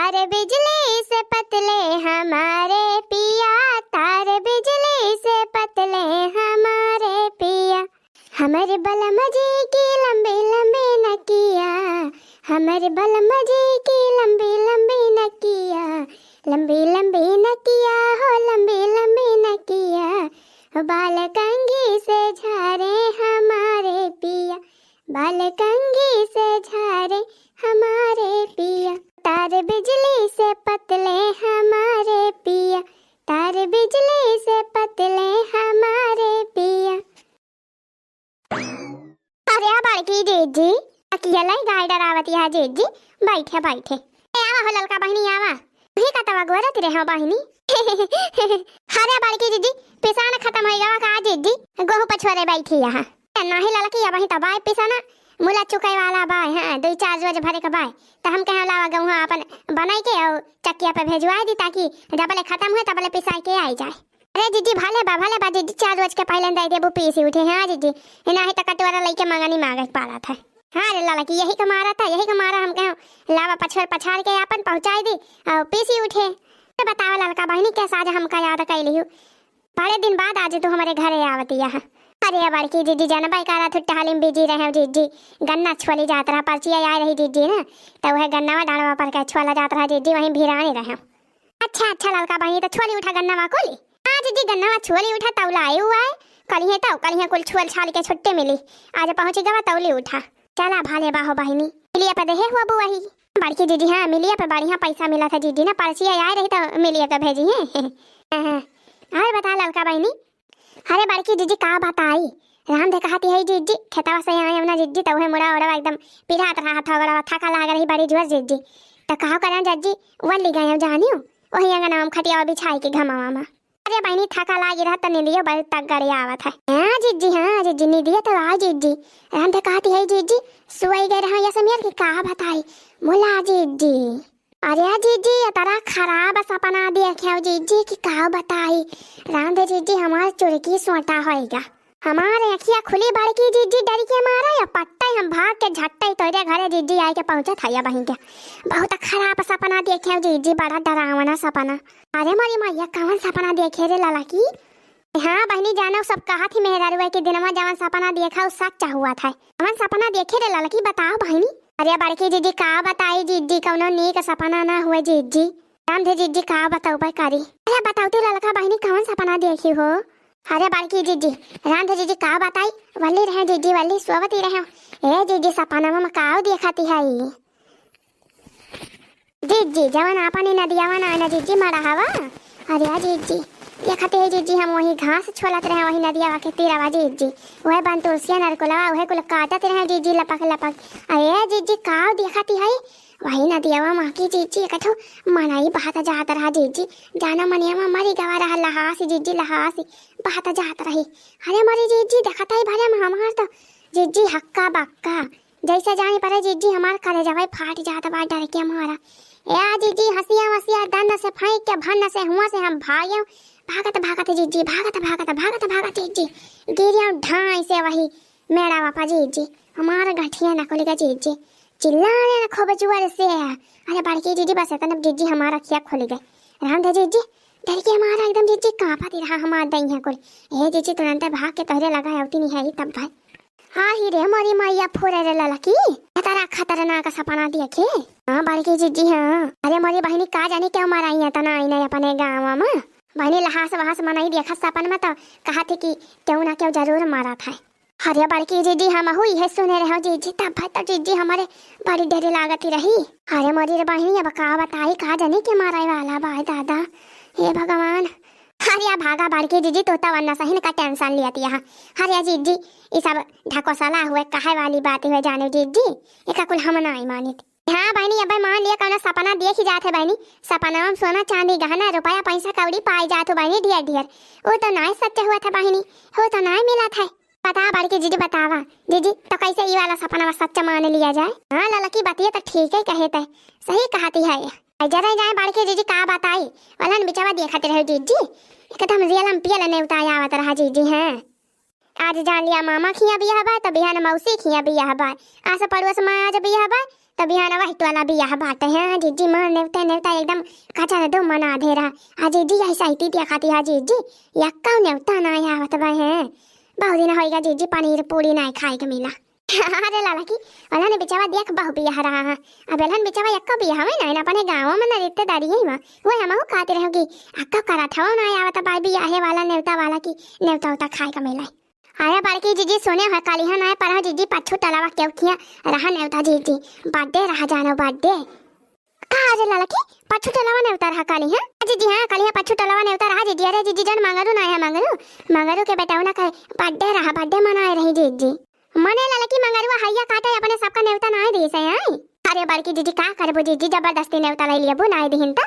तार बिजली से पतले हमारे पिया, तार बिजली से पतले हमारे पिया। हमारे बलम जी की लंबी लंबी नकिया, हमारे बलम जी की लंबी लंबी नकिया, लंबी लंबी नकिया हो लंबी लंबी नकिया। बाल कंघी से झारे हमारे पिया, बाल कंघी से झारे हमारे पिया। तार बिजली से पतले हमारे पिया, तार बिजली से पतले हमारे पिया। अरे बालकी जीजी अकेला ही गाय डरावती है जीजी। बैठे बैठे आवा हो ललका बहनी आवा, वही का तवा गोरत रहे हो बहनी। अरे बालकी जीजी पिसान खत्म हो गया का जीजी, गोहू पछुआरे बैठी यहाँ नहीं ललकी अब तबाई पिसाना मुला चुकाई वाला बाय। हाँ 2-4 रोज भरे का बाय तो हम कहे लावा गहूँ अपन बनाई के और चक्किया पे भेजवा दी ताकि जबले खत्म हुए तबले पिसाई के आई जाए। अरे जीजी भले बा जीजी 4 रोज के पहले दे देबू पीसी उठे। हाँ जीजी नहीं तो कटोरा लेके मंगनी मांगे पाला था। हाँ रे लाला की यही का मारा था, यही का मारा हम कहे लावा पछाड़ के अपन पहुँचाई दी और पीसी उठे। तो बतावा ललका बहनी कैसा आज हमका याद कैली हूँ, बड़े दिन बाद आज तू हमारे घरे आवती यहाँ। अरे बड़की जीजी जनबाई करा थुट्टा हालिम बिजी रहे जीजी, गन्ना छोली जात रहा पर्ची आ रही जीजी ना, तो वह गन्ना डालवा पर के छोला जात रहा जीजी, वहीं भिराने रहे। अच्छा ललका बहनी तो छोली उठा गन्ना कोली। हाँ जीजी गन्ना छोली उठा तौला आए हुआ है, कल कुल छोल छाल के छुट्टे मिली, आज पहुंची गवा तौली उठा। चला भाले बाहो बहनी मिलिया पे देहे हुआ बू वही बड़की जीजी। हाँ मिलिया पे बढ़िया पैसा मिला था जीजी ना, पर्ची आए रही तो मिलिया पे भेजी है। अरे बता ललका बहनी। अरे बड़की जीजी का बात आई, राम दे कहती है जीजी खेतवा से आए ना जीजी, तो वह मुड़ा उड़ा एकदम पिरात रहा था गड़ा थका लाग रही बड़ी जोर जीजी। तो कहो करा जज्जी वल्ली गए जानियो वही अंगना हम खटिया बिछाई के घमावा में। अरे बहनी थका लागी रहा तो निदियो बड़ी तक गड़ी आवत है। हाँ जीजी निदियो तो आ जीजी। राम दे कहती है जीजी सुई गए रहा ये समीर की का बताई मुला जीजी। अरे जीजी तारा खराब सपना देखे जीजी की का बताई। राम जीजी हमार चुरकी सोटा होएगा, हमारे अखिया खुली बड़की जीजी डर के मारा या पट्टा हम भाग के झट्टा तोरे घरे जीजी आए के पहुंचा था या बहन के। बहुत खराब सपना देखे जीजी, बड़ा डरावना सपना। अरे मोरी मैया कौन सपना देखे रे लाला की। हाँ बहनी जानो सब कहा थी मेहरा रुआ के दिनमा जवन सपना देखा उस सच्चा हुआ था। कौन सपना देखे रे लाला की बताओ बहनी। अरे बड़की जीजी का बताई जीजी कौनो नीक सपना ना हुए जीजी। राम दे जीजी का बताओ भाई कारी। अरे बताओ तो ललका बहनी कौन सपना देखी हो। अरे बड़की जीजी राम दे जीजी का बताई वल्ली रहे जीजी वल्ली सोवती रहे। ए जीजी सपना में काव देखती है जीजी जवन आपनी नदिया वन आना जीजी मरा हवा। अरे जीजी देखते है जीजी हम वही घास छोलत रहे वही नदिया के तीरवा जीजी, वह बन तुलसिया नरकुलवा वह कुल काटत रहे जीजी लपक लपक। अरे जीजी काव देखती है वही नदिया माँ की जीजी कठो मनाई बहाता जात रहा जीजी, जाना मनिया में मरी गवा रहा लहासी जीजी लहासी बहाता जात रही। अरे मरी जीजी देखता ही भरे में हमार तो जीजी हक्का बक्का जैसे जाने पर जीजी हमार करे जावे फाट जाता बा डर के हमारा। या जीजी हंसिया वसिया दन से फेंक के भन से हुआ से हम भागे भागत जीजी भागत जीजी गिरिया ढाई से वही मेरा बापा जीजी हमारा गठिया न खोलेगा जीजी चिल्लाने न खोबे जुआर से। अरे बड़की जीजी बस इतना जीजी हमारा अखियाँ खोल गए। राम दे जीजी डर के हमारा एकदम जीजी कांपा रहा हमारा दही कुल। ए जीजी तुरंत भाग के तोहरे लगा होती नहीं है तब भाई। हाँ ही रे मोरी मैया फोरे रे ललकी तारा खतरनाक सपना देखे। हाँ बड़की जीजी हाँ। अरे मोरी बहनी का जाने क्या मारा ही तना आई नहीं अपने गाँव में बहनी लहास वहास मनाई देखा सपन में तो कहा थे कि क्यों ना क्यों जरूर मारा था। अरे बड़की जीजी हम हुई है सुने रहे जीजी तब तो जीजी हमारे बड़ी डर लागती रही। अरे मोरी बहनी अब का बताई का जाने के मारा वाला भाई दादा हे भगवान। अरे भागा बड़की जीजी तो वरना सही का टेंशन लिया यहाँ। अरे जीजी ये सब ढकोसला हुए कहे वाली बात हुए जाने जीजी एक कुल हम नहीं मानी। हाँ बहनी अब मान लिया कौन सपना देख ही जाते बहनी, सपना में सोना चांदी गहना रुपया पैसा कौड़ी पाई जाते बहनी ढेर ढेर। वो तो नहीं सच्चा हुआ था बहनी, वो तो नहीं मिला था। बता बड़की जीजी बतावा जीजी तो कैसे ये वाला सपना सच्चा मान लिया जाए। हाँ ललकी बतिया तो ठीक है कहे थे सही कहती है। जरा जाए बड़की जीजी का बताई वाला बिचावा देखते रहे जीजी एकदम रियल पियल नहीं उताया आवत रहा जीजी। हाँ आज जान लिया मामा खिया बिया बा तो बिहान मौसी खिया बिया बा, आस पड़ोस में आज बिया बा तभी हाँ ना वाइट वाला बियाह बाटे हैं जीजी मन नेवता नेवता एकदम काचा दो मना दे रहा आ जीजी ऐसा ही दिया खाती है जीजी यक्का नेवता ना आवत बा है बहुत दिन होएगा जीजी पनीर पूरी ना खाए के मिला अरे लाला की अला ने बेचावा देख बहु बियाह रहा है अब एलन बेचावा यक्का बियाह में ना अपने गांव में ना रिश्तेदारी है मां वो हम खाते रहोगी अक्का करा था ना आवत बा बियाह वाला नेवता वाला की नेवता उता खाए के मिला आया बालकी जीजी सोने है काली है ना पर जीजी पछू तलावा क्यों किया रहा नेवता जीजी बर्थडे रहा जानो बर्थडे कहा जे लाला की पछू तलावा नेवता रहा काली है जीजी हां काली है पछू तलावा नेवता रहा जीजी अरे जीजी जन मांगरू ना है मांगरू के बेटा ना कहे बर्थडे रहा बर्थडे मनाए रही जीजी मने लाला की मंगरुआ हैया काटे अपने सबका नेवता ना दे से आई अरे बालकी जीजी का करबो जीजी जबरदस्ती नेवता ले लिया बो ना दीहिन तो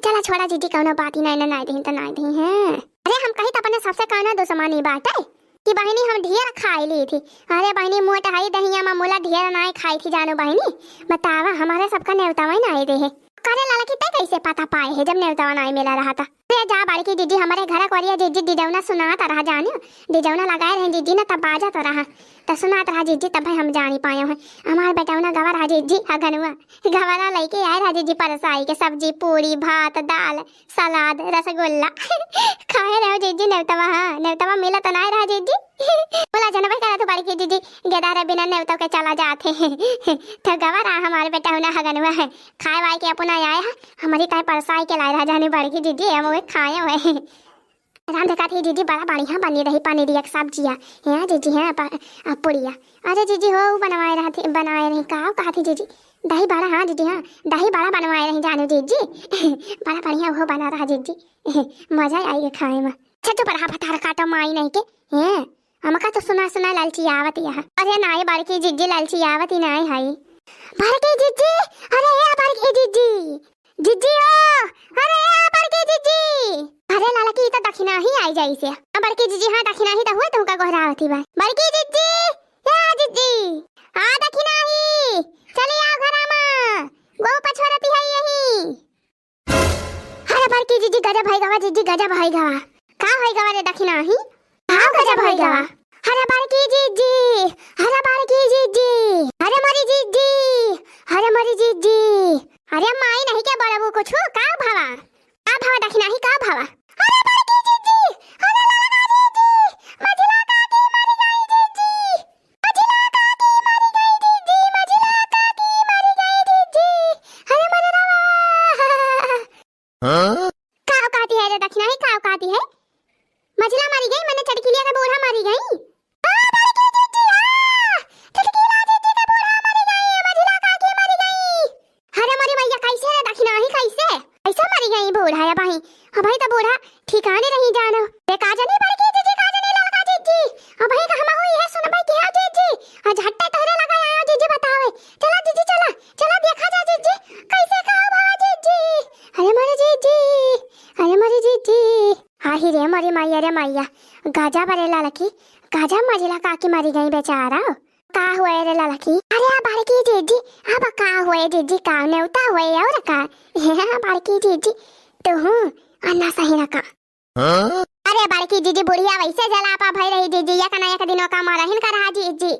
चला छोड़ा जीजी कोनो बात ही ना दीहिन तो ना दी है अरे हम कही तो अपने सबसे कहना दो समान ही बात है कि बहनी हम ढेर खाई ली थी अरे बहनी मोटा हाई दहिया में मोला ढेर ना खाई थी जानो बहनी बतावा हमारे सबका नेवता ना दे है करे लाला की कैसे पता पाए है जब नेवता ना मिला रहा था जा बालकी जीजी हमारे घर कोरिया जीजी दिजौना सुनाता रहा जानियो दिजौना लगाए रहे जीजी ना तब बाजा तो रहा तो सुनाता रहा जीजी तब हम जानी पाए हैं हमारे बेटाउना गवा रहा जीजी हगनुआ गवारा लेके आए रहा जीजी परसाई के सब्जी पूरी भात दाल सलाद रसगुल्ला खाए रहे जीजी नेवतवा मिला तो ना रहा जीजी बोला जनवे करा तो बालकी जीजी गेदारे बिना नेवता के चला जाते तो गवा रहा हमारे बेटाउना हगनुआ है खाए वाए के अपना आए है हमारी काय परसाई के लाए रहा जाने बालकी जीजी हम खाए हुए राम देखा थी जीजी बड़ा बढ़िया बनी रही पनीर एक सब्जिया है जीजी है पुड़िया अरे जीजी हो बनाए रही कहा थी जीजी दही बड़ा हाँ जीजी हाँ दही बड़ा बनवाए रही जानो जीजी बड़ा बढ़िया वो बना रहा जीजी मजा आई खाए में अच्छा तो बड़ा पता काटो माई नहीं के हैं हमका तो सुना लालची आवत यहाँ अरे नाई बालकी जीजी लालची आवत ही नाई हाई बालकी जीजी अरे बालकी जीजी जीजी ओ अरे बालकी जीजी अरे लाला की तो दक्षिणा ही आई जाई से बड़की जीजी हाँ दक्षिणा ही तो हुए तुमका गोहरावती बा बड़की जीजी या जीजी हाँ दक्षिणा ही चले आओ घरा में गो पछोरती है यही अरे बड़की जीजी गजब है गवा जीजी गजब है गवा का है गवा रे दक्षिणा ही हाँ गजब है गवा अरे बड़की जीजी अरे बड़की जीजी अरे मरी जीजी अरे मरी जीजी अरे माई नहीं क्या बड़ा वो कुछ का भावा दक्षिणा ही का भावा अरे बड़की जीजी अरे लाला जीजी मझिला काकी मरी गई जीजी मझिला काकी मरी गई जीजी मझिला काकी मरी गई जीजी अरे मरे रवा हां का काती है रे दक्षिणा ही का काती है मझिला मरी गई मैंने चटकिलिया का बूढ़ा मरी गई बड़की जीजी चटकिला जीजी का बूढ़ा मरी गई मझिला काकी मरी गई अरे मरी भैया कैसे रे दक्षिणा ही कैसे ऐसा मरी गई बूढ़ा है भाई हाँ भाई तो बूढ़ा ठिकाने नहीं जानो देखा जाने बड़की जीजी का जाने लड़का जीजी हाँ भाई कहां हुई है सुन भाई क्या जीजी आज हट्टे तहरे लगा आया जीजी बतावे चला जीजी चला देखा जा जीजी कैसे खाओ बाबा जीजी अरे मरे जीजी हाँ ही रे मरी मैया गाजा बरे लड़की गाजा मजिला काकी मरी गई बेचारा का हुए रे लड़की अरे बड़की जीजी अब का हुए जीजी का नेवता हुए और का बड़की जीजी तो हूँ अन्ना सही रखा अरे बड़की जीजी बुढ़िया वैसे जलापा भई रही जीजी एक दिनों का मरहिन कर रहा जीजी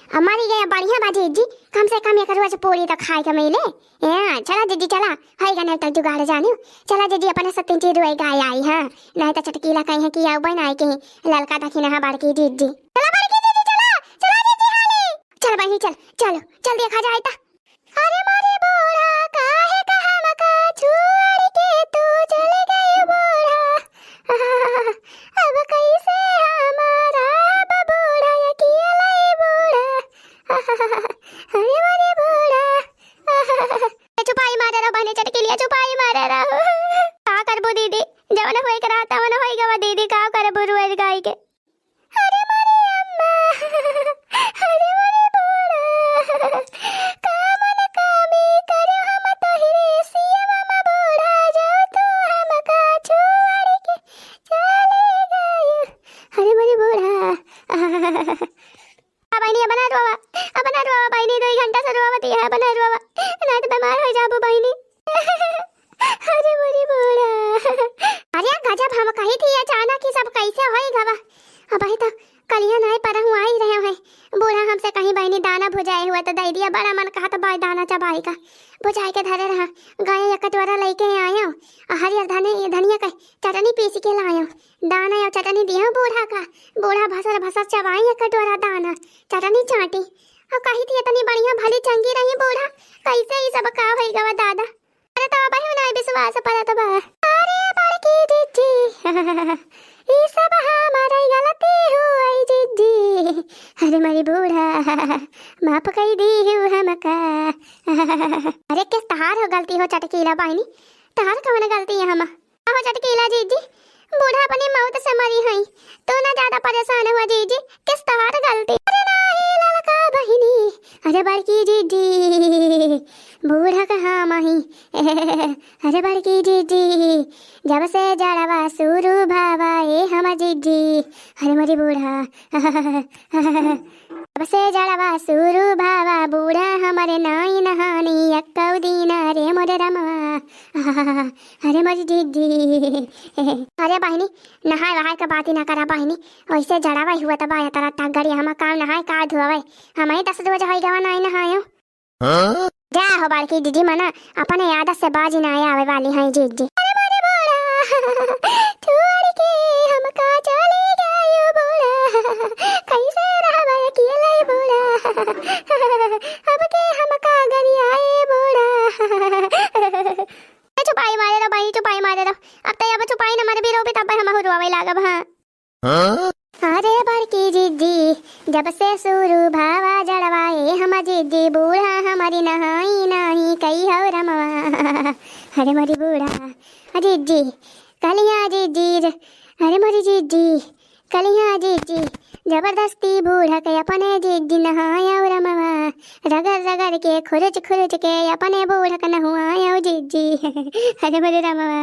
हमारी गया बढ़िया बा जीजी कम से कम एक रोज पूरी तो खाए के मिले चला जीजी चला है का नहीं तक जुगाड़ जानी चला जीजी अपने सत्ती चीज रोए गाय आई है नहीं तो चटकीला कहीं है कि बन आई कहीं ललका दखिना है बड़की जीजी चला बड़की जीजी चला जीजी हाली चल बहनी चल देखा जाए ता अरे मारे बूढ़ा काहे कहा मका छोड़ के तू चले गए बूढ़ा अब कैसे हमारा बूढ़ा अकेला बूढ़ा अरे मारे बूढ़ा चुपाई मारे रहो बहने चटकी लिया चुपाई मारे रहो का करबो दीदी जवन होई करा तवन होई गवा दीदी का करबो रोज गाय के अरे मारे अम्मा अरे मारे बूढ़ा कामन कामी करे हम तो हिरे सिया मामा बूढ़ा जाओ तो हम का छोड़ के चले गए अरे मारे बूढ़ा बहनी बना रोवा बहनी 2 घंटा से रोवती है बना रोवा ना तो बीमार हो जाबो बहनी अरे मारे बूढ़ा अरे गजब हम कही थी अचानक ही सब कैसे होई गवा अब भाई तो कलिया नहीं पर हुआ ही रहे हैं बूढ़ा हमसे कहीं बहनी दाना भुजाए हुआ तो दे दिया बड़ा मन कहा तो भाई दाना चबाई का भुजाए के धरे रहा गाय एक कटोरा लेके आया हरियर धनिया का चटनी पीस के लाया दाना और चटनी दिया बूढ़ा का बूढ़ा भसर भसर चबाई एक कटोरा दाना चटनी चाटी और कही थी इतनी बढ़िया भली चंगी रही बूढ़ा कैसे ही सब का होई गवा दादा अरे तो भाई नहीं विश्वास पड़ा तो बा अरे बड़की दीदी ये सब हमारी गलती हुई दीदी अरे मेरी बूढ़ा माफ कर दी हूँ हमका अरे किस तहार हो गलती हो चटकीला बहनी तहार कौन गलती है हम हो चटकीला जीजी बूढ़ा अपनी मौत से मरी है तो ना ज्यादा परेशान हुआ जीजी किस तहार गलती अरे नहीं ललका बहनी अरे बड़की जीजी बूढ़ा कहाँ माही अरे बड़की जीजी जब से जड़वा शुरू भावा ये हम जीजी अरे मरी बूढ़ा जब से जड़वा शुरू भावा बूढ़ा हमारे नाई नहानी अक्कौ दीना रे मोरे रमवा अरे मरी जीजी अरे बहनी नहाय वहाय का बात ही ना करा बहनी वैसे जड़वा हुआ तो बाया तारा तगड़ी हम काम नहाय का धुआवे हमें 10 रोज हो गवा नहीं नहायो जा हो बालकी दीदी मना अपने आदत से बाजी ना आवे वाली है जीजी अरे मारे बूढ़ा छोड़ के हमका चले गयो बूढ़ा कैसे रहबे अकेले बूढ़ा अब के हमका गरी आए बूढ़ा चुपाई मारे रो भाई चुपाई मारे रो अब तो अब चुपाई न मारे भी रो भी तब हम हुरवावे लागब हां अरे बड़की जीजी जब से शुरू भावा जड़वाए हम जीजी बूढ़ा हमारी नहाई नहीं कई हो रमवा अरे मोरी बूढ़ा जीजी कलिया जीजी अरे मोरी जीजी कलिया जीजी जबरदस्ती बूढ़ा के अपने जीजी नहाया रमवा रगड़ रगड़ के खुरच खुरच के अपने बूढ़ा का नहुआया जीजी अरे मोरी रमवा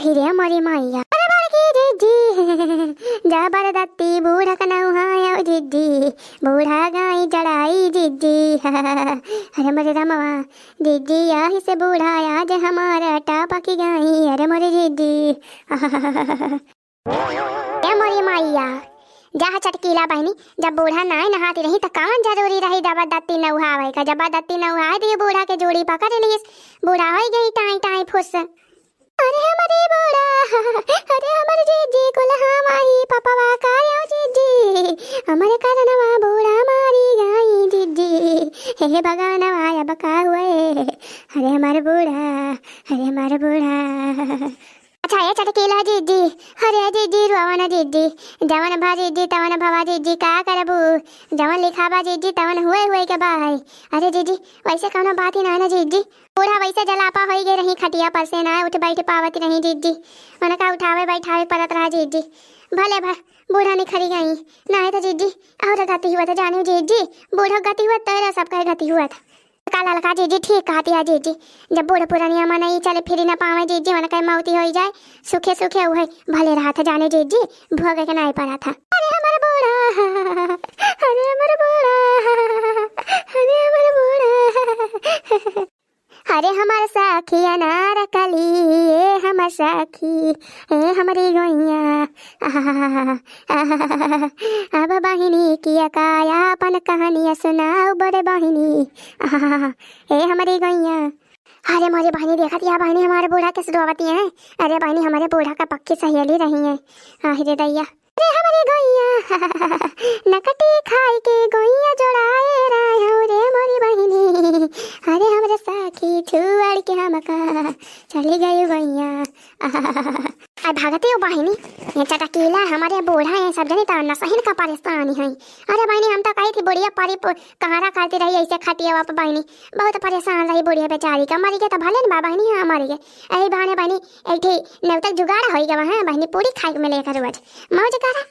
हिरे मोरी मैया अरे बड़की जीजी जबरदस्ती बूढ़ा का नहुआया जीजी बूढ़ा गाय चढ़ाई जीजी अरे मोरी रमवा जीजी यही से बूढ़ा आज हमारा टापा की गाई अरे मोरी जीजी मोरी मैया जहाँ चटकीला बहनी जब बूढ़ा नाय नहाती रही तो कौन जरूरी रही जबरदस्ती नहावे का जबरदस्ती नहाए दिए बूढ़ा के जोड़ी पकड़ ली बूढ़ा हो गई टाई टाई फुस अरे हमारे बूढ़ा अरे हमारे जीजी कुल हमारी पापा वाकायो जीजी हमारे कारणवा बूढ़ा मारी गई जीजी हे भगवानवा अब का हुए अरे हमारे बूढ़ा अच्छा ये चटकीला जीजी अरे जीजी रुआवना जीजी जवन भा जीजी तवन भवा जीजी का करबू जवन लिखाबा जीजी तवन हुए के भाई अरे जीजी वैसे कौनो बात ही ना ना जीजी बूढ़ा वैसे जलापा हो गई रही खटिया पर से ना उठ बैठ पावत नहीं जीजी मन का उठावे बैठावे पड़त रहा जीजी भले बूढ़ा निखरी गई ना है तो जीजी और गति हुआ तो जाने जीजी बूढ़ा गति हुआ तेरा सबका गति हुआ था काला लगा जीजी ठीक कहती है जीजी जब बूढ़ पुरानिया मन नहीं चले फिर न पावे जीजी मन कहीं मौती हो जाए सूखे सूखे हुए भले रहा था जाने जीजी भोगे के नहीं पड़ा था अरे हमारा बूढ़ा अरे हमारा बूढ़ा अरे हमारा बूढ़ा अरे हमार साखी अनार कली ये हमर साखी ए हमारी गैया अब बहिनी की काया अपन कहानियाँ सुनाओ बड़े बहिनी ए हमारी गैया अरे मेरी बहनी देखा थी बहनी हमारे बूढ़ा कैसे डुबाती है अरे बहनी हमारे बूढ़ा का पक्की सहेली रही है अरे दैया अरे हमारी गैया नकटी खाई के गैया जोड़ाए रहा रे मोरी बहनी अरे हमारे साखी छुआड़ के हमका चली गई गैया भागते हो बहनी ये चटकीला हमारे बूढ़ा है सब जनी ताना सही का परेशानी है अरे बहनी हम तो कही थी बुढ़िया परी कहारा करती रही ऐसे खटिया वाप बहनी बहुत परेशान रही बुढ़िया बेचारी का मरी गए तो भले ना बहनी हाँ मरी गए अरे बहने बहनी एक नवतक जुगाड़ हो गया वहाँ बहनी पूरी खाई में लेकर रोज मौज करा